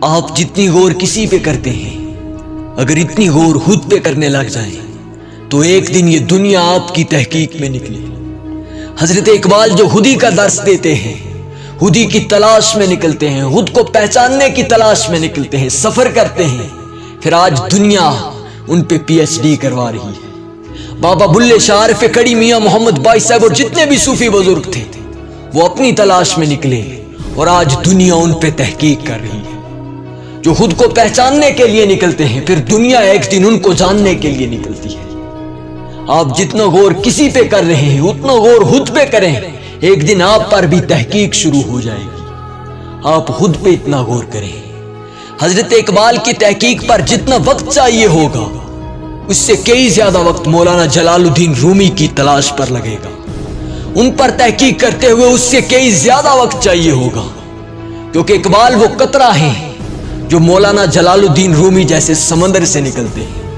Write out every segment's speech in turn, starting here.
آپ جتنی غور کسی پہ کرتے ہیں، اگر اتنی غور خود پہ کرنے لگ جائیں تو ایک دن یہ دنیا آپ کی تحقیق میں نکلے۔ حضرت اقبال جو خودی کا درس دیتے ہیں، خودی کی تلاش میں نکلتے ہیں، خود کو پہچاننے کی تلاش میں نکلتے ہیں، سفر کرتے ہیں، پھر آج دنیا ان پہ پی ایچ ڈی کروا رہی ہے۔ بابا بلے شاہ، عارف کڑی، میاں محمد بائی صاحب اور جتنے بھی صوفی بزرگ تھے وہ اپنی تلاش میں نکلے اور آج دنیا ان پہ تحقیق کر رہی ہے۔ جو خود کو پہچاننے کے لیے نکلتے ہیں، پھر دنیا ایک دن ان کو جاننے کے لیے نکلتی ہے۔ آپ جتنا غور کسی پہ کر رہے ہیں اتنا غور خود پہ کریں، ایک دن آپ پر بھی تحقیق شروع ہو جائے گی۔ آپ خود پہ اتنا غور کریں۔ حضرت اقبال کی تحقیق پر جتنا وقت چاہیے ہوگا اس سے کئی زیادہ وقت مولانا جلال الدین رومی کی تلاش پر لگے گا۔ ان پر تحقیق کرتے ہوئے اس سے کئی زیادہ وقت چاہیے ہوگا، کیونکہ اقبال وہ قطرہ ہیں جو مولانا جلال الدین رومی جیسے سمندر سے نکلتے ہیں۔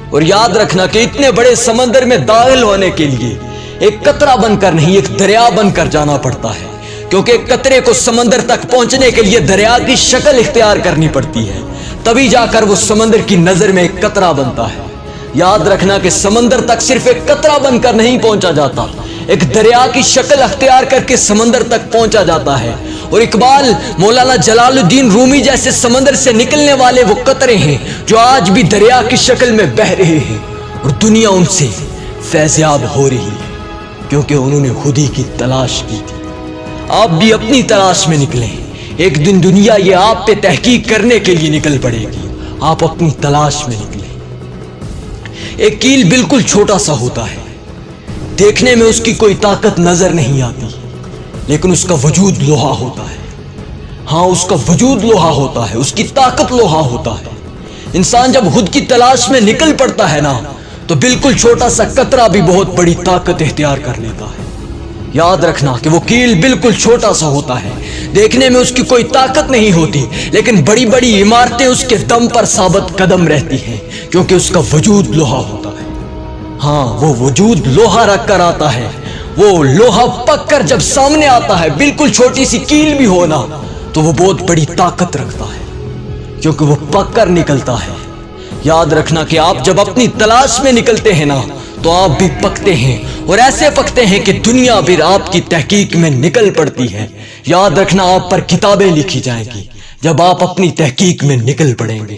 اور یاد رکھنا کہ اتنے بڑے سمندر میں داخل ہونے کے لیے ایک قطرہ بن کر نہیں، ایک دریا بن کر جانا پڑتا ہے، کیونکہ ایک قطرے کو سمندر تک پہنچنے کے لیے دریا کی شکل اختیار کرنی پڑتی ہے، تبھی جا کر وہ سمندر کی نظر میں ایک قطرہ بنتا ہے۔ یاد رکھنا کہ سمندر تک صرف ایک قطرہ بن کر نہیں پہنچا جاتا، ایک دریا کی شکل اختیار کر کے سمندر تک پہنچا جاتا ہے۔ اور اقبال مولانا جلال الدین رومی جیسے سمندر سے نکلنے والے وہ قطرے ہیں جو آج بھی دریا کی شکل میں بہہ رہے ہیں، اور دنیا ان سے فیضیاب ہو رہی ہے کیونکہ انہوں نے خودی کی تلاش کی تھی۔ آپ بھی اپنی تلاش میں نکلیں، ایک دن دنیا یہ آپ پہ تحقیق کرنے کے لیے نکل پڑے گی۔ آپ اپنی تلاش میں نکلیں۔ ایک کیل بالکل چھوٹا سا ہوتا ہے، دیکھنے میں اس کی کوئی طاقت نظر نہیں آتی، لیکن اس کا وجود لوہا ہوتا ہے۔ ہاں، اس کا وجود لوہا ہوتا ہے، اس کی طاقت لوہا ہوتا ہے۔ انسان جب خود کی تلاش میں نکل پڑتا ہے نا تو بالکل چھوٹا سا قطرہ بھی بہت بڑی طاقت اختیار کر لیتا ہے۔ یاد رکھنا کہ وہ کیل بالکل چھوٹا سا ہوتا ہے، دیکھنے میں اس کی کوئی طاقت نہیں ہوتی، لیکن بڑی بڑی عمارتیں اس کے دم پر ثابت قدم رہتی ہیں کیونکہ اس کا وجود لوہا ہوتا ہے۔ ہاں، وہ وجود لوہا رکھ کر آتا ہے، وہ لوہا پک کر جب سامنے آتا ہے، بالکل چھوٹی سی کیل بھی ہونا تو وہ بہت بڑی طاقت رکھتا ہے کیونکہ وہ پک کر نکلتا ہے۔ یاد رکھنا کہ آپ جب اپنی تلاش میں نکلتے ہیں نا تو آپ بھی پکتے ہیں، اور ایسے پکتے ہیں کہ دنیا پھر آپ کی تحقیق میں نکل پڑتی ہے۔ یاد رکھنا آپ پر کتابیں لکھی جائیں گی جب آپ اپنی تحقیق میں نکل پڑیں گے۔